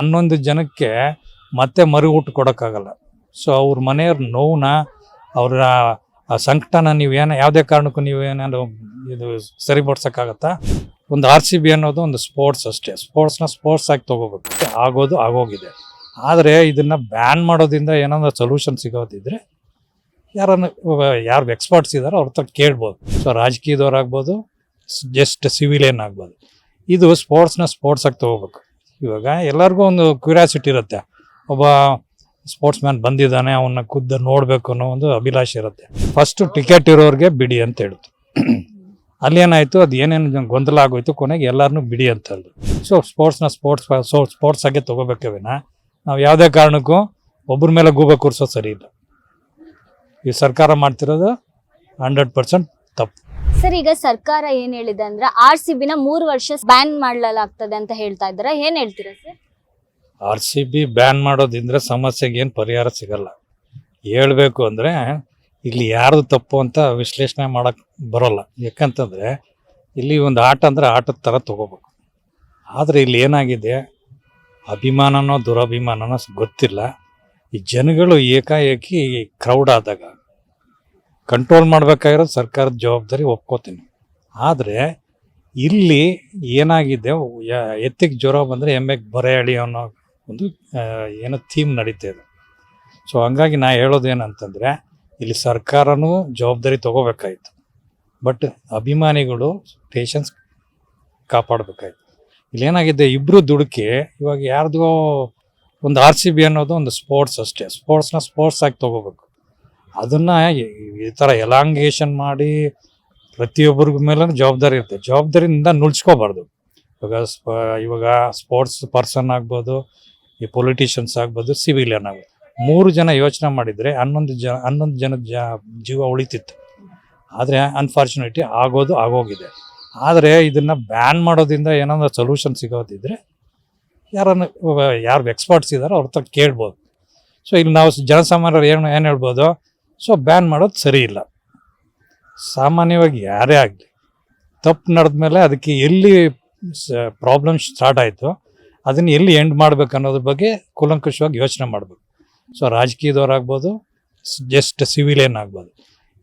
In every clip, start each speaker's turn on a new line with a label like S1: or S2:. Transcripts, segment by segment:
S1: 11 ಜನಕ್ಕೆ ಮತ್ತೆ ಮರುಹುಟ್ಟು ಕೊಡೋಕ್ಕಾಗಲ್ಲ. ಸೊ ಅವ್ರ ಮನೆಯವ್ರ ನೋವನ್ನ, ಅವರ ಸಂಕಟನ ಯಾವುದೇ ಕಾರಣಕ್ಕೂ ನೀವೇನಾದ್ರು ಇದು ಸರಿಪಡಿಸೋಕ್ಕಾಗತ್ತಾ? ಒಂದು RCB ಅನ್ನೋದು ಒಂದು ಸ್ಪೋರ್ಟ್ಸ್ ಅಷ್ಟೇ. ಸ್ಪೋರ್ಟ್ಸ್ ಆಗಿ ತೊಗೋಬೇಕು. ಆಗೋಗಿದೆ. ಆದರೆ ಇದನ್ನು ಬ್ಯಾನ್ ಮಾಡೋದ್ರಿಂದ ಏನಾದ್ರು ಸೊಲ್ಯೂಷನ್ ಸಿಗೋದಿದ್ರೆ ಯಾರು ಎಕ್ಸ್ಪರ್ಟ್ಸ್ ಇದ್ದಾರೋ ಅವ್ರ ಹತ್ರ ಕೇಳ್ಬೋದು. ಸೊ ರಾಜಕೀಯದವ್ರಾಗ್ಬೋದು, ಜಸ್ಟ್ ಸಿವಿಲಿಯನ್ ಆಗ್ಬೋದು. ಇದು ಸ್ಪೋರ್ಟ್ಸ್ ಆಗಿ ತೊಗೋಬೇಕು. ಇವಾಗ ಎಲ್ಲರಿಗೂ ಒಂದು ಕ್ಯೂರಿಯಾಸಿಟಿ ಇರುತ್ತೆ. ಒಬ್ಬ ಸ್ಪೋರ್ಟ್ಸ್ ಮ್ಯಾನ್ ಬಂದಿದ್ದಾನೆ, ಅವನ್ನ ಖುದ್ದು ನೋಡಬೇಕು ಅನ್ನೋ ಒಂದು ಅಭಿಲಾಷೆ ಇರುತ್ತೆ. ಫಸ್ಟು ಟಿಕೆಟ್ ಇರೋರಿಗೆ ಬಿಡಿ ಅಂತ ಹೇಳಿತು. ಅಲ್ಲೇನಾಯಿತು, ಅದು ಏನೇನು ಗೊಂದಲ ಆಗೋಯ್ತು, ಕೊನೆಗೆ ಎಲ್ಲರನ್ನೂ ಬಿಡಿ ಅಂತ ಹೇಳಿದ್ರು. ಸೊ ಸ್ಪೋರ್ಟ್ಸ್ ಆಗೇ ತೊಗೋಬೇಕೇ ವಿನ ನಾವು ಯಾವುದೇ ಕಾರಣಕ್ಕೂ ಒಬ್ಬರ ಮೇಲೆ ಗೂಬೆ ಕೂರಿಸೋದು ಸರಿ ಇಲ್ಲ. ಈ ಸರ್ಕಾರ ಮಾಡ್ತಿರೋದು 100% ತಪ್ಪು.
S2: ಸರ್, ಈಗ ಸರ್ಕಾರ ಏನ್ ಹೇಳಿದೆ ಅಂದ್ರೆ RCBನ 3 ವರ್ಷ ಬ್ಯಾನ್ ಮಾಡಲಾಗ್ತದೆ ಅಂತ ಹೇಳ್ತಾ ಇದ್ದಾರೆ. ಏನ್ ಹೇಳ್ತೀರಾ ಸರ್?
S1: RCB ಬ್ಯಾನ್ ಮಾಡೋದ್ರಿಂದ ಸಮಸ್ಯೆಗೆ ಏನು ಪರಿಹಾರ ಸಿಗಲ್ಲ. ಹೇಳ್ಬೇಕು ಅಂದರೆ ಇಲ್ಲಿ ಯಾರ್ದು ತಪ್ಪು ಅಂತ ವಿಶ್ಲೇಷಣೆ ಮಾಡೋಕ್ಕೆ ಬರೋಲ್ಲ. ಯಾಕಂತಂದರೆ ಇಲ್ಲಿ ಒಂದು ಆಟ ಅಂದರೆ ಆಟದ ಥರ ತೊಗೋಬೇಕು. ಆದರೆ ಇಲ್ಲಿ ಏನಾಗಿದೆ, ಅಭಿಮಾನನೋ ದುರಭಿಮಾನನೋ ಗೊತ್ತಿಲ್ಲ. ಈ ಜನಗಳು ಏಕಾಏಕಿ ಕ್ರೌಡ್ ಆದಾಗ ಕಂಟ್ರೋಲ್ ಮಾಡಬೇಕಾಗಿರೋದು ಸರ್ಕಾರದ ಜವಾಬ್ದಾರಿ, ಒಪ್ಕೋತೀನಿ. ಆದರೆ ಇಲ್ಲಿ ಏನಾಗಿದೆ, ಎತ್ತಿಗೆ ಜ್ವರ ಬಂದರೆ ಎಮ್ಮೆಗೆ ಬರೆ ಎಳಿ ಅನ್ನೋ ಒಂದು ಏನೋ ಥೀಮ್ ನಡೀತಾ ಇದೆ. ಸೊ ಹಂಗಾಗಿ ನಾ ಹೇಳೋದೇನಂತಂದರೆ ಇಲ್ಲಿ ಸರ್ಕಾರನೂ ಜವಾಬ್ದಾರಿ ತೊಗೋಬೇಕಾಯ್ತು. ಬಟ್ ಅಭಿಮಾನಿಗಳು ಪೇಷನ್ಸ್ ಕಾಪಾಡಬೇಕಾಯ್ತು. ಇಲ್ಲೇನಾಗಿದೆ, ಇಬ್ಬರು ದುಡುಕಿ ಇವಾಗ ಯಾರ್ದೋ ಒಂದು RCB ಅನ್ನೋದು ಒಂದು ಸ್ಪೋರ್ಟ್ಸ್ ಅಷ್ಟೇ. ಸ್ಪೋರ್ಟ್ಸ್ ಆಗಿ ತೊಗೋಬೇಕು. ಅದನ್ನು ಈ ಥರ ಎಲಾಂಗೇಷನ್ ಮಾಡಿ ಪ್ರತಿಯೊಬ್ಬರಿಗ ಮೇಲೂ ಜವಾಬ್ದಾರಿ ಇರುತ್ತೆ. ಜವಾಬ್ದಾರಿಯಿಂದ ನುಳ್ಸ್ಕೋಬಾರ್ದು. ಇವಾಗ ಸ್ಪೋರ್ಟ್ಸ್ ಪರ್ಸನ್ ಆಗ್ಬೋದು, ಈ ಪೊಲಿಟಿಷಿಯನ್ಸ್ ಆಗ್ಬೋದು, ಸಿವಿಲಿಯನ್ ಆಗ್ಬೋದು, 3 ಜನ ಯೋಚನೆ ಮಾಡಿದರೆ 11 ಜನದ ಜೀವ ಉಳಿತಿತ್ತು. ಆದರೆ ಅನ್ಫಾರ್ಚುನೇಟ್ಲಿ ಆಗೋಗಿದೆ. ಆದರೆ ಇದನ್ನು ಬ್ಯಾನ್ ಮಾಡೋದ್ರಿಂದ ಏನಾದ್ರು ಸೊಲ್ಯೂಷನ್ ಸಿಗೋದಿದ್ರೆ ಯಾರು ಎಕ್ಸ್ಪರ್ಟ್ಸ್ ಇದ್ದಾರೋ ಅವ್ರ ಹತ್ರ ಕೇಳ್ಬೋದು. ಸೊ ಇಲ್ಲಿ ನಾವು ಜನಸಾಮಾನ್ಯರು ಏನು ಹೇಳ್ಬೋದು, ಸೊ ಬ್ಯಾನ್ ಮಾಡೋದು ಸರಿ ಇಲ್ಲ. ಸಾಮಾನ್ಯವಾಗಿ ಯಾರೇ ಆಗಲಿ ತಪ್ಪು ನಡೆದ್ಮೇಲೆ ಅದಕ್ಕೆ ಎಲ್ಲಿ ಪ್ರಾಬ್ಲಮ್ ಸ್ಟಾರ್ಟ್ ಆಯಿತು ಅದನ್ನು ಎಲ್ಲಿ ಎಂಡ್ ಮಾಡ್ಬೇಕು ಅನ್ನೋದ್ರ ಬಗ್ಗೆ ಕೂಲಂಕಷವಾಗಿ ಯೋಚನೆ ಮಾಡಬೇಕು. ಸೊ ರಾಜಕೀಯದವ್ರಾಗ್ಬೋದು, ಜಸ್ಟ್ ಸಿವಿಲಿಯನ್ ಆಗ್ಬೋದು.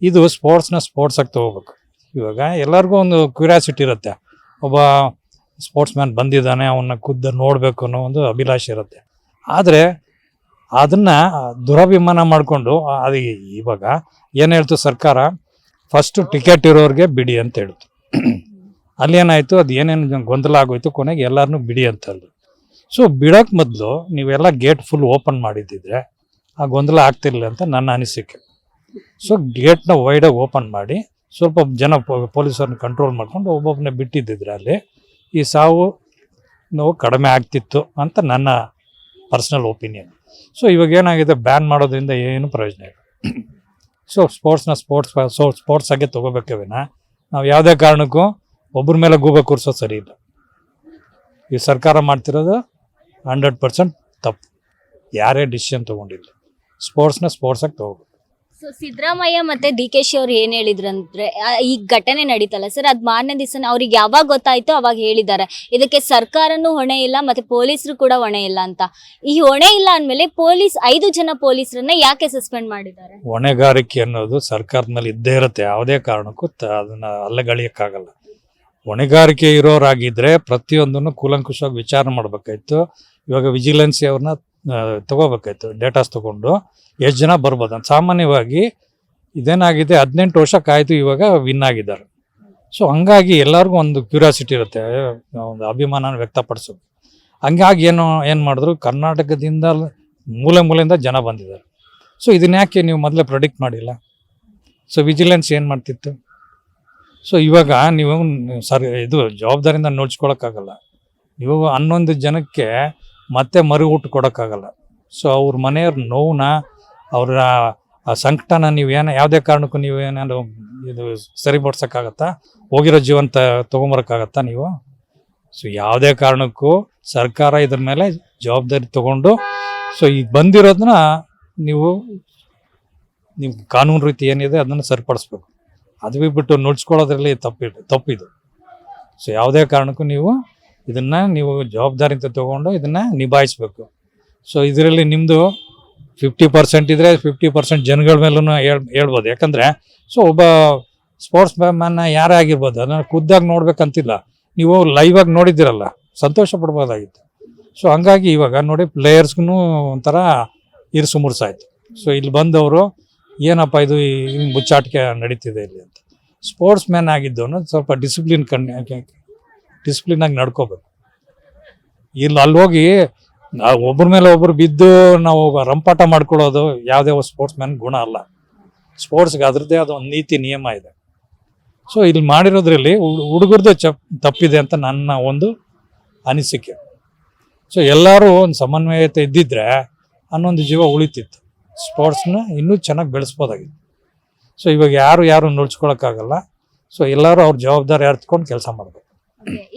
S1: ಇದು ಸ್ಪೋರ್ಟ್ಸ್ ಆಗಿ ತೊಗೋಬೇಕು. ಇವಾಗ ಎಲ್ಲರಿಗೂ ಒಂದು ಕ್ಯೂರಿಯಾಸಿಟಿ ಇರುತ್ತೆ. ಒಬ್ಬ ಸ್ಪೋರ್ಟ್ಸ್ ಮ್ಯಾನ್ ಬಂದಿದ್ದಾನೆ, ಅವನ್ನ ಖುದ್ದು ನೋಡಬೇಕು ಅನ್ನೋ ಒಂದು ಅಭಿಲಾಷೆ ಇರುತ್ತೆ. ಆದರೆ ಅದನ್ನು ದುರಭಿಮಾನ ಮಾಡಿಕೊಂಡು ಅದು ಇವಾಗ ಏನು ಹೇಳ್ತು ಸರ್ಕಾರ, ಫಸ್ಟು ಟಿಕೆಟ್ ಇರೋರಿಗೆ ಬಿಡಿ ಅಂತ ಹೇಳ್ತು. ಅಲ್ಲೇನಾಯಿತು, ಅದು ಏನೇನು ಗೊಂದಲ ಆಗೋಯ್ತು, ಕೊನೆಗೆ ಎಲ್ಲರನ್ನೂ ಬಿಡಿ ಅಂತ ಹೇಳಿದ್ರು. ಸೊ ಬಿಡೋಕ್ಕೆ ಮೊದಲು ನೀವೆಲ್ಲ ಗೇಟ್ ಫುಲ್ ಓಪನ್ ಮಾಡಿದ್ದಿದ್ರೆ ಆ ಗೊಂದಲ ಆಗ್ತಿರಲಿಲ್ಲ ಅಂತ ನನ್ನ ಅನಿಸಿಕೆ. ಸೊ ಗೇಟ್ನ ವೈಡಾಗಿ ಓಪನ್ ಮಾಡಿ ಸ್ವಲ್ಪ ಜನ ಪೊಲೀಸರನ್ನ ಕಂಟ್ರೋಲ್ ಮಾಡ್ಕೊಂಡು ಒಬ್ಬೊಬ್ಬನೇ ಬಿಟ್ಟಿದ್ದಿದ್ರೆ ಅಲ್ಲಿ ಈ ಸಾವು ನೋವು ಕಡಿಮೆ ಆಗ್ತಿತ್ತು ಅಂತ ನನ್ನ ಪರ್ಸ್ನಲ್ ಒಪಿನಿಯನ್. ಸೊ ಇವಾಗ ಏನಾಗಿದೆ, ಬ್ಯಾನ್ ಮಾಡೋದ್ರಿಂದ ಏನು ಪ್ರಯೋಜನ ಇಲ್ಲ. ಸೊ ಸ್ಪೋರ್ಟ್ಸ್ ಆಗೇ ತೊಗೋಬೇಕೇ ವಿನ ನಾವು ಯಾವುದೇ ಕಾರಣಕ್ಕೂ ಒಬ್ಬರ ಮೇಲೆ ಗೂಬೆ ಕೂರಿಸೋದು ಸರಿ ಇಲ್ಲ. ಈ ಸರ್ಕಾರ ಮಾಡ್ತಿರೋದು 100% ತಪ್ಪು. ಯಾರೇ ಡಿಸಿಷನ್ ತೊಗೊಂಡಿಲ್ಲ, ಸ್ಪೋರ್ಟ್ಸ್ ಆಗಿ ತೊಗೋಬೇಕು.
S2: ಸೊ ಸಿದ್ದರಾಮಯ್ಯ ಮತ್ತೆ DKಶಿ ಅವ್ರು ಏನ್ ಹೇಳಿದ್ರಂದ್ರೆ, ಈ ಘಟನೆ ನಡೀತಲ್ಲ ಸರ್, ಅದ್ ಮಾರನೇ ದಿವಸ ಅವ್ರಿಗೆ ಯಾವಾಗ ಗೊತ್ತಾಯ್ತು ಅವಾಗ ಹೇಳಿದ್ದಾರೆ ಇದಕ್ಕೆ ಸರ್ಕಾರನೂ ಹೊಣೆ ಇಲ್ಲ ಮತ್ತೆ ಪೊಲೀಸರು ಕೂಡ ಹೊಣೆ ಇಲ್ಲ ಅಂತ. ಈ ಹೊಣೆ ಇಲ್ಲ ಅಂದ್ಮೇಲೆ 5 ಜನ ಪೊಲೀಸರನ್ನ ಯಾಕೆ ಸಸ್ಪೆಂಡ್ ಮಾಡಿದ್ದಾರೆ?
S1: ಹೊಣೆಗಾರಿಕೆ ಅನ್ನೋದು ಸರ್ಕಾರದ ಮೇಲೆ ಇದ್ದೇ ಇರುತ್ತೆ. ಯಾವುದೇ ಕಾರಣಕ್ಕೂ ಅದನ್ನ ಅಲ್ಲಗಳಿಯಕ್ಕಾಗಲ್ಲ. ಹೊಣೆಗಾರಿಕೆ ಇರೋರಾಗಿದ್ರೆ ಪ್ರತಿಯೊಂದನ್ನು ಕೂಲಂಕುಷವಾಗಿ ವಿಚಾರ ಮಾಡಬೇಕಾಯ್ತು. ಇವಾಗ ವಿಜಿಲೆನ್ಸಿ ಅವ್ರನ್ನ ತಗೋಬೇಕಾಯ್ತು, ಡೇಟಾಸ್ ತೊಗೊಂಡು ಎಷ್ಟು ಜನ ಬರ್ಬೋದು ಅಂತ. ಸಾಮಾನ್ಯವಾಗಿ ಇದೇನಾಗಿದೆ, 18 ವರ್ಷ ಕಾಯ್ತು, ಇವಾಗ ವಿನ್ ಆಗಿದ್ದಾರೆ. ಸೊ ಹಂಗಾಗಿ ಎಲ್ಲರಿಗೂ ಒಂದು ಕ್ಯೂರಿಯಾಸಿಟಿ ಇರುತ್ತೆ, ಒಂದು ಅಭಿಮಾನ ವ್ಯಕ್ತಪಡಿಸೋದು. ಹಂಗಾಗಿ ಏನು ಮಾಡಿದ್ರು, ಕರ್ನಾಟಕದಿಂದ ಮೂಲೆಯಿಂದ ಜನ ಬಂದಿದ್ದಾರೆ. ಸೊ ಇದನ್ನ ಯಾಕೆ ನೀವು ಮೊದಲೇ ಪ್ರೆಡಿಕ್ಟ್ ಮಾಡಿಲ್ಲ? ಸೊ ವಿಜಿಲೆನ್ಸ್ ಏನು ಮಾಡ್ತಿತ್ತು? ಸೊ ಇವಾಗ ನೀವು ಇದು ಜವಾಬ್ದಾರಿಯಿಂದ ನೋಡ್ಸ್ಕೊಳಕ್ಕಾಗಲ್ಲ. ನೀವು 11 ಜನಕ್ಕೆ ಮತ್ತೆ ಮರುಹುಟ್ಟು ಕೊಡೋಕ್ಕಾಗಲ್ಲ. ಸೊ ಅವ್ರ ಮನೆಯವ್ರ ನೋವನ್ನ, ಅವರ ಸಂಕಟನ ಯಾವುದೇ ಕಾರಣಕ್ಕೂ ನೀವೇನಾದ್ರು ಇದು ಸರಿಪಡಿಸೋಕ್ಕಾಗತ್ತಾ? ಹೋಗಿರೋ ಜೀವನ ತೊಗೊಂಬರೋಕ್ಕಾಗತ್ತಾ ನೀವು? ಸೊ ಯಾವುದೇ ಕಾರಣಕ್ಕೂ ಸರ್ಕಾರ ಇದ್ರ ಮೇಲೆ ಜವಾಬ್ದಾರಿ ತೊಗೊಂಡು ಸೊ ಈಗ ಬಂದಿರೋದನ್ನ ನೀವು ಕಾನೂನು ರೀತಿ ಏನಿದೆ ಅದನ್ನು ಸರಿಪಡಿಸ್ಬೇಕು. ಅದು ಬಿಟ್ಟು ನುಡ್ಸ್ಕೊಳ್ಳೋದ್ರಲ್ಲಿ ತಪ್ಪಿದು. ಸೊ ಯಾವುದೇ ಕಾರಣಕ್ಕೂ ನೀವು ಇದನ್ನು ನೀವು ಜವಾಬ್ದಾರಿಯಿಂದ ತೊಗೊಂಡು ಇದನ್ನು ನಿಭಾಯಿಸ್ಬೇಕು. ಸೊ ಇದರಲ್ಲಿ ನಿಮ್ಮದು 50% ಇದ್ದರೆ 50% ಜನಗಳ ಮೇಲೂ ಹೇಳ್ಬೋದು. ಯಾಕಂದರೆ ಸೊ ಒಬ್ಬ ಸ್ಪೋರ್ಟ್ಸ್ ಮ್ಯಾನ್ನ ಯಾರೇ ಆಗಿರ್ಬೋದು, ಅದನ್ನು ಖುದ್ದಾಗಿ ನೋಡ್ಬೇಕಂತಿಲ್ಲ, ನೀವು ಲೈವ್ ಆಗಿ ನೋಡಿದ್ದೀರಲ್ಲ, ಸಂತೋಷ ಪಡ್ಬೋದಾಗಿತ್ತು. ಸೊ ಹಂಗಾಗಿ ಇವಾಗ ನೋಡಿ ಪ್ಲೇಯರ್ಸ್ಗೂ ಒಂಥರ ಇರಿಸು ಮುರ್ಸಾಯ್ತು. ಸೊ ಇಲ್ಲಿ ಬಂದವರು ಏನಪ್ಪ ಇದು ಹಿಂಗೆ ಮುಚ್ಚಾಟಿಕೆ ನಡೀತಿದೆ ಇಲ್ಲಿ ಅಂತ. ಸ್ಪೋರ್ಟ್ಸ್ ಮ್ಯಾನ್ ಆಗಿದ್ದವನು ಸ್ವಲ್ಪ ಡಿಸಿಪ್ಲಿನಾಗಿ ನಡ್ಕೋಬೇಕು. ಇಲ್ಲಿ ಅಲ್ಲಿ ಹೋಗಿ ಒಬ್ಬರ ಮೇಲೆ ಒಬ್ಬರು ಬಿದ್ದು ನಾವು ರಂಪಾಟ ಮಾಡ್ಕೊಳ್ಳೋದು ಯಾವುದೇ ಸ್ಪೋರ್ಟ್ಸ್ ಮ್ಯಾನ್ ಗುಣ ಅಲ್ಲ. ಸ್ಪೋರ್ಟ್ಸ್ಗೆ ಅದರದ್ದೇ ಆದ ಒಂದು ನೀತಿ ನಿಯಮ ಇದೆ. ಸೊ ಇಲ್ಲಿ ಮಾಡಿರೋದ್ರಲ್ಲಿ ಹುಡುಗರದ್ದು ತಪ್ಪಿದೆ ಅಂತ ನನ್ನ ಒಂದು ಅನಿಸಿಕೆ. ಸೊ ಎಲ್ಲರೂ ಒಂದು ಸಮನ್ವಯತೆ ಇದ್ದಿದ್ರೆ ಹನ್ನೊಂದು ಜೀವ ಉಳಿತಿತ್ತು, ಸ್ಪೋರ್ಟ್ಸ್ನ ಇನ್ನೂ ಚೆನ್ನಾಗಿ ಬೆಳೆಸ್ಬೋದಾಗಿತ್ತು. ಸೊ ಇವಾಗ ಯಾರು ನುಳ್ಸ್ಕೊಳಕ್ಕಾಗಲ್ಲ. ಸೊ ಎಲ್ಲರೂ ಅವ್ರ ಜವಾಬ್ದಾರಿ ಅರ್ಥಕೊಂಡು ಕೆಲಸ ಮಾಡಬೇಕು.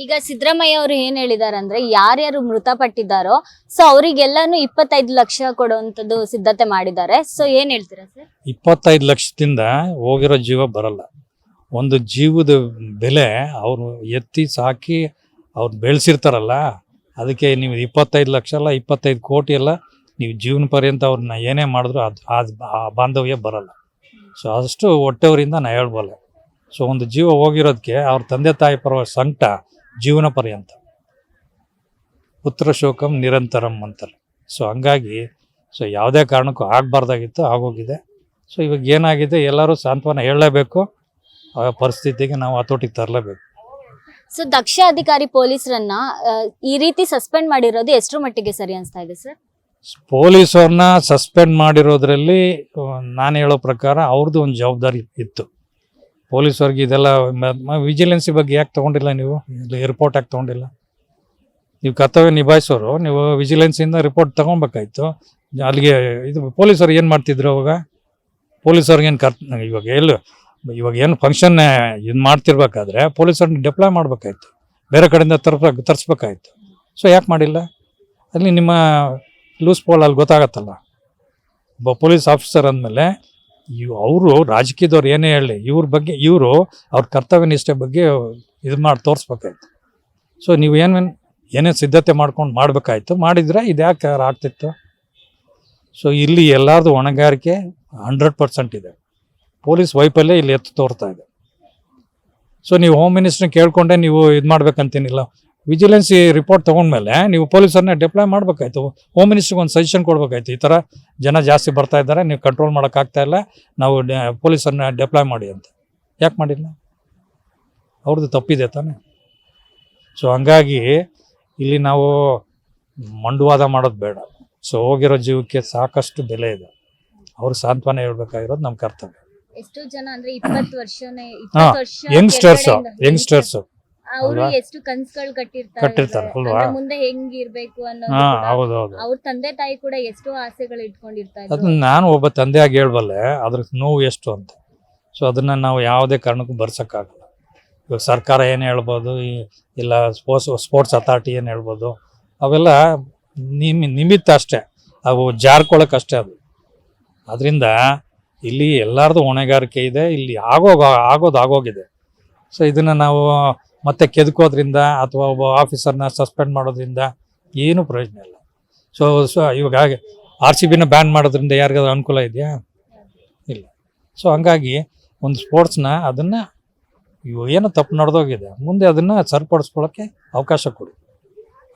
S2: ಈಗ ಸಿದ್ದರಾಮಯ್ಯ ಅವರು ಏನ್ ಹೇಳಿದಾರೆ ಅಂದ್ರೆ, ಯಾರ್ಯಾರು ಮೃತಪಟ್ಟಿದ್ದಾರೋ ಸೊ ಅವರಿಗೆಲ್ಲಾನು 25 ಲಕ್ಷ ಕೊಡುವಂತದ್ದು ಸಿದ್ಧತೆ ಮಾಡಿದ್ದಾರೆ. ಸೊ ಏನ್ ಹೇಳ್ತೀರಾ ಸರ್?
S1: 25 ಲಕ್ಷದಿಂದ ಹೋಗಿರೋ ಜೀವ ಬರಲ್ಲ. ಒಂದು ಜೀವದ ಬೆಲೆ ಅವರು ಎತ್ತಿ ಸಾಕಿ ಅವ್ರು ಬೆಳೆಸಿರ್ತಾರಲ್ಲ, ಅದಕ್ಕೆ ನೀವು 25 ಲಕ್ಷ ಅಲ್ಲ, 25 ಕೋಟಿ ಅಲ್ಲ, ನೀವು ಜೀವನ ಪರ್ಯಂತ ಅವ್ರನ್ನ ಏನೇ ಮಾಡಿದ್ರು ಆ ಬಾಂಧವ್ಯ ಬರಲ್ಲ. ಸೊ ಅಷ್ಟು ಹೊಟ್ಟೆವರಿಂದ ನಾ ಹೇಳ್ಬಲ್ಲ. ಸೊ ಒಂದು ಜೀವ ಹೋಗಿರೋದಕ್ಕೆ ಅವ್ರ ತಂದೆ ತಾಯಿ ಪರವ ಸಂಕಟ ಜೀವನ ಪರ್ಯಂತ, ಪುತ್ರ ಶೋಕಂ ನಿರಂತರಂ ಅಂತಾರೆ. ಸೊ ಹಂಗಾಗಿ ಸೊ ಯಾವುದೇ ಕಾರಣಕ್ಕೂ ಆಗಬಾರ್ದಾಗಿತ್ತು, ಆಗೋಗಿದೆ. ಸೊ ಇವಾಗ ಏನಾಗಿದೆ, ಎಲ್ಲರೂ ಸಾಂತ್ವನ ಹೇಳಲೇಬೇಕು, ಆ ಪರಿಸ್ಥಿತಿಗೆ ನಾವು ಹತೋಟಿಗೆ ತರಲೇಬೇಕು.
S2: ಸೊ ದಕ್ಷ ಅಧಿಕಾರಿ ಪೊಲೀಸರನ್ನ ಈ ರೀತಿ ಸಸ್ಪೆಂಡ್ ಮಾಡಿರೋದು ಎಷ್ಟರ ಮಟ್ಟಿಗೆ ಸರಿ ಅನಿಸ್ತಾ ಇದೆ ಸರ್?
S1: ಪೊಲೀಸವ್ರನ್ನ ಸಸ್ಪೆಂಡ್ ಮಾಡಿರೋದ್ರಲ್ಲಿ ನಾನು ಹೇಳೋ ಪ್ರಕಾರ ಅವ್ರದ್ದು ಒಂದು ಜವಾಬ್ದಾರಿ ಇತ್ತು. ಪೊಲೀಸವ್ರಿಗೆ ಇದೆಲ್ಲ ವಿಜಿಲೆನ್ಸಿ ಬಗ್ಗೆ ಯಾಕೆ ತೊಗೊಂಡಿಲ್ಲ, ನೀವು ರಿಪೋರ್ಟ್ ಯಾಕೆ ತೊಗೊಂಡಿಲ್ಲ? ನೀವು ಕರ್ತವ್ಯ ನಿಭಾಯಿಸೋರು, ನೀವು ವಿಜಿಲೆನ್ಸಿಂದ ರಿಪೋರ್ಟ್ ತೊಗೊಬೇಕಾಯ್ತು. ಅಲ್ಲಿಗೆ ಇದು ಪೊಲೀಸರು ಏನು ಮಾಡ್ತಿದ್ರು ಅವಾಗ? ಪೊಲೀಸವ್ರಿಗೇನು ಇವಾಗ ಏನು ಫಂಕ್ಷನ್ ಇದು ಮಾಡ್ತಿರ್ಬೇಕಾದ್ರೆ ಪೊಲೀಸರನ್ನ ಡಿಪ್ಲಾಯ್ ಮಾಡಬೇಕಾಯ್ತು, ಬೇರೆ ಕಡೆಯಿಂದ ತರಿಸ್ಬೇಕಾಯ್ತು. ಸೊ ಯಾಕೆ ಮಾಡಿಲ್ಲ? ಅಲ್ಲಿ ನಿಮ್ಮ ಲೂಸ್ ಪೋಲ್ ಅಲ್ಲಿ ಗೊತ್ತಾಗತ್ತಲ್ಲ. ಒಬ್ಬ ಪೊಲೀಸ್ ಆಫೀಸರ್ ಅಂದಮೇಲೆ ಅವರು ರಾಜಕೀಯದವ್ರು ಏನೇ ಹೇಳಿ ಇವರು ಅವ್ರ ಕರ್ತವ್ಯ ನಿಷ್ಠೆ ಬಗ್ಗೆ ಇದು ಮಾಡಿ ತೋರಿಸ್ಬೇಕಾಯ್ತು. ಸೊ ನೀವು ಏನೇ ಸಿದ್ಧತೆ ಮಾಡ್ಕೊಂಡು ಮಾಡಬೇಕಾಯ್ತು, ಮಾಡಿದರೆ ಇದು ಯಾಕೆ ಆಗ್ತಿತ್ತು? ಸೊ ಇಲ್ಲಿ ಎಲ್ಲರದು ಹೊಣೆಗಾರಿಕೆ 100% ಇದೆ. ಪೊಲೀಸ್ ವೈಫಲ್ಯ ಇಲ್ಲಿ ಎತ್ತು ತೋರ್ತಾ ಇದೆ. ಸೊ ನೀವು ಹೋಮ್ ಮಿನಿಸ್ಟ್ರನ್ನ ಕೇಳ್ಕೊಂಡೆ ನೀವು ಇದು ಮಾಡ್ಬೇಕಂತೇನಿಲ್ಲ. ವಿಜಿಲೆನ್ಸಿ ರಿಪೋರ್ಟ್ ತೊಗೊಂಡ್ಮೇಲೆ ನೀವು ಪೊಲೀಸರನ್ನ ಡಿಪ್ಲಾಯ್ ಮಾಡಬೇಕಾಯ್ತು. ಹೋಮ್ ಮಿನಿಸ್ಟ್ರಿಗೆ ಒಂದು ಸಜೆಷನ್ ಕೊಡ್ಬೇಕಾಯ್ತು, ಈ ಥರ ಜನ ಜಾಸ್ತಿ ಬರ್ತಾ ಇದ್ದಾರೆ, ನೀವು ಕಂಟ್ರೋಲ್ ಮಾಡೋಕ್ಕಾಗ್ತಾ ಇಲ್ಲ, ನಾವು ಪೊಲೀಸರನ್ನ ಡಿಪ್ಲಾಯ್ ಮಾಡಿ ಅಂತ. ಯಾಕೆ ಮಾಡಿಲ್ಲ? ಅವ್ರದ್ದು ತಪ್ಪಿದೆ ತಾನೆ. ಸೊ ಹಂಗಾಗಿ ಇಲ್ಲಿ ನಾವು ಮಂಡುವಾದ ಮಾಡೋದು ಬೇಡ. ಸೊ ಹೋಗಿರೋ ಜೀವಕ್ಕೆ ಸಾಕಷ್ಟು ಬೆಲೆ ಇದೆ. ಅವ್ರು ಸಾಂತ್ವನ ಹೇಳ್ಬೇಕಾಗಿರೋದು ನಮ್ಮ ಕರ್ತವ್ಯ.
S2: ಎಷ್ಟು ಜನ ಅಂದ್ರೆ 20 ವರ್ಷನೇ
S1: ಯಂಗ್ಸ್ಟರ್ಸ್
S2: ಅವರು ಎಷ್ಟು ಕನ್ಸುಗಳು
S1: ಕಟ್ಟಿರ್ತಾರೆ ಅಲ್ವಾ?
S2: ಮುಂದೆ ಹೆಂಗಿರ್ಬೇಕು ಅನ್ನೋದು,
S1: ಹೌದೌದು.
S2: ಅವ್ರ ತಂದೆ ತಾಯಿ ಕೂಡ ಎಷ್ಟೋ ಆಸೆಗಳು ಇಟ್ಕೊಂಡಿರ್ತಾರೆ.
S1: ಅದನ್ನ ನಾನು ಒಬ್ಬ ತಂದೆಯಾಗಿ ಹೇಳ್ಬಲ್ಲೆ ಅದ್ರ ನೋವು ಎಷ್ಟು ಅಂತ. ಸೊ ಅದನ್ನ ನಾವು ಯಾವುದೇ ಕಾರಣಕ್ಕೂ ಬರ್ಸಕ್ಕಾಗಲ್ಲ. ಇವಾಗ ಸರ್ಕಾರ ಏನು ಹೇಳ್ಬೋದು, ಇಲ್ಲ ಸ್ಪೋರ್ಟ್ಸ್ ಅಥಾರಿಟಿ ಏನು ಹೇಳ್ಬೋದು, ಅವೆಲ್ಲ ನಿಮಿತ್ತ ಅಷ್ಟೇ, ಅವು ಜಾರ್ಕೊಳಕ್ಕಷ್ಟೇ ಅದು. ಅದರಿಂದ ಇಲ್ಲಿ ಎಲ್ಲರದು ಹೊಣೆಗಾರಿಕೆ ಇದೆ, ಇಲ್ಲಿ ಆಗೋಗಿದೆ. ಸೊ ಇದನ್ನು ನಾವು ಮತ್ತೆ ಕೆದಕೋದ್ರಿಂದ ಅಥವಾ ಒಬ್ಬ ಆಫೀಸರ್ನ ಸಸ್ಪೆಂಡ್ ಮಾಡೋದ್ರಿಂದ ಏನೂ ಪ್ರಯೋಜನ ಇಲ್ಲ. ಸೊ ಇವಾಗ RCBನ ಬ್ಯಾನ್ ಮಾಡೋದ್ರಿಂದ ಯಾರಿಗಾದ್ರೂ ಅನುಕೂಲ ಇದೆಯಾ? ಇಲ್ಲ. ಸೊ ಹಂಗಾಗಿ ಒಂದು ಸ್ಪೋರ್ಟ್ಸ್ನ ಅದನ್ನು ಏನೋ ತಪ್ಪು ನಡೆದೋಗಿದೆ, ಮುಂದೆ ಅದನ್ನು ಸರಿಪಡಿಸ್ಕೊಳ್ಳೋಕ್ಕೆ ಅವಕಾಶ ಕೊಡಿ.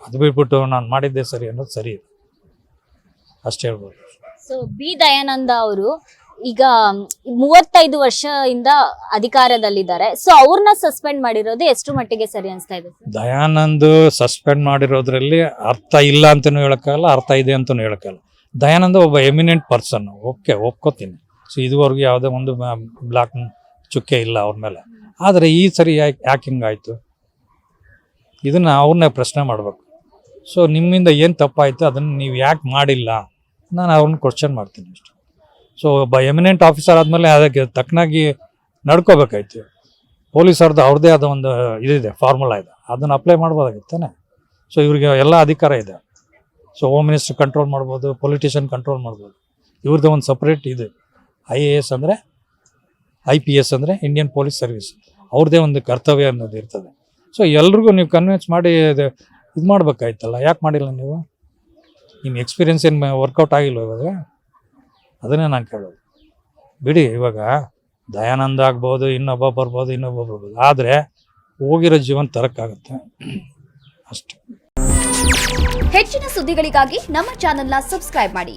S1: ಅದು ಬಿಟ್ಬಿಟ್ಟು ನಾನು ಮಾಡಿದ್ದೆ ಸರಿ ಅನ್ನೋದು ಸರಿ ಇಲ್ಲ, ಅಷ್ಟೇ ಹೇಳ್ಬೋದು.
S2: ಸೊ ಬಿ ದಯಾನಂದ ಅವರು ಈಗ 35 ವರ್ಷದಿಂದ ಅಧಿಕಾರದಲ್ಲಿದ್ದಾರೆ. ಸೊ ಅವ್ರನ್ನ ಸಸ್ಪೆಂಡ್ ಮಾಡಿರೋದು ಎಷ್ಟು ಮಟ್ಟಿಗೆ ಸರಿ ಅನಿಸ್ತಾ ಇದೆ?
S1: ದಯಾನಂದ್ ಸಸ್ಪೆಂಡ್ ಮಾಡಿರೋದ್ರಲ್ಲಿ ಅರ್ಥ ಇಲ್ಲ ಅಂತಲೂ ಹೇಳೋಕ್ಕಾಗಲ್ಲ, ಅರ್ಥ ಇದೆ ಅಂತಲೂ ಹೇಳೋಕ್ಕಾಗಲ್ಲ. ದಯಾನಂದ ಒಬ್ಬ ಎಮಿನೆಂಟ್ ಪರ್ಸನ್, ಒಪ್ಕೋತೀನಿ. ಸೊ ಇದುವರೆಗೂ ಯಾವುದೇ ಒಂದು ಬ್ಲಾಕ್ ಚುಕ್ಕೆ ಇಲ್ಲ ಅವ್ರ ಮೇಲೆ. ಆದರೆ ಈ ಸರಿ ಯಾಕೆ ಹಿಂಗಾಯಿತು, ಇದನ್ನು ಅವ್ರನ್ನೇ ಪ್ರಶ್ನೆ ಮಾಡಬೇಕು. ಸೊ ನಿಮ್ಮಿಂದ ಏನು ತಪ್ಪಾಯಿತು, ಅದನ್ನು ನೀವು ಯಾಕೆ ಮಾಡಿಲ್ಲ, ನಾನು ಅವ್ರನ್ನ ಕ್ವಶನ್ ಮಾಡ್ತೀನಿ ಅಷ್ಟೆ. ಸೊ ಒಬ್ಬ ಎಮಿನೆಂಟ್ ಆಫೀಸರ್ ಆದಮೇಲೆ ಅದಕ್ಕೆ ತಕ್ಕನಾಗಿ ನಡ್ಕೋಬೇಕಾಯ್ತು. ಪೊಲೀಸರ್ದು ಅವ್ರದ್ದೇ ಆದ ಒಂದು ಇದಿದೆ, ಫಾರ್ಮುಲಾ ಇದೆ, ಅದನ್ನು ಅಪ್ಲೈ ಮಾಡ್ಬೋದಾಗಿತ್ತಾನೆ. ಸೊ ಇವ್ರಿಗೆ ಎಲ್ಲ ಅಧಿಕಾರ ಇದೆ. ಸೊ ಹೋಮ್ ಮಿನಿಸ್ಟರ್ ಕಂಟ್ರೋಲ್ ಮಾಡ್ಬೋದು, ಪೊಲಿಟಿಷಿಯನ್ ಕಂಟ್ರೋಲ್ ಮಾಡ್ಬೋದು. ಇವ್ರದ್ದು ಒಂದು ಸಪ್ರೇಟ್ ಇದೆ. IAS ಅಂದರೆ IPS ಅಂದರೆ ಇಂಡಿಯನ್ ಪೊಲೀಸ್ ಸರ್ವಿಸ್, ಅವ್ರದ್ದೇ ಒಂದು ಕರ್ತವ್ಯ ಅನ್ನೋದು ಇರ್ತದೆ. ಸೊ ಎಲ್ರಿಗೂ ನೀವು ಕನ್ವಿನ್ಸ್ ಮಾಡಿ ಇದು ಮಾಡ್ಬೇಕಾಯ್ತಲ್ಲ, ಯಾಕೆ ಮಾಡಿಲ್ಲ ನೀವು? ನಿಮ್ಮ ಎಕ್ಸ್ಪೀರಿಯನ್ಸ್ ಏನು ವರ್ಕೌಟ್ ಆಗಿಲ್ವ ಇವಾಗ? ಅದನ್ನೇ ನಾನು ಕೇಳೋದು. ಬಿಡಿ, ಇವಾಗ ದಯಾನಂದ ಆಗ್ಬೋದು, ಇನ್ನೊಬ್ಬ ಬರ್ಬೋದು, ಆದರೆ ಹೋಗಿರೋ ಜೀವನ ತರಕ್ಕಾಗುತ್ತೆ ಅಷ್ಟೇ.
S3: ಹೆಚ್ಚಿನ ಸುದ್ದಿಗಳಿಗಾಗಿ ನಮ್ಮ ಚಾನೆಲ್ನ ಸಬ್ಸ್ಕ್ರೈಬ್ ಮಾಡಿ.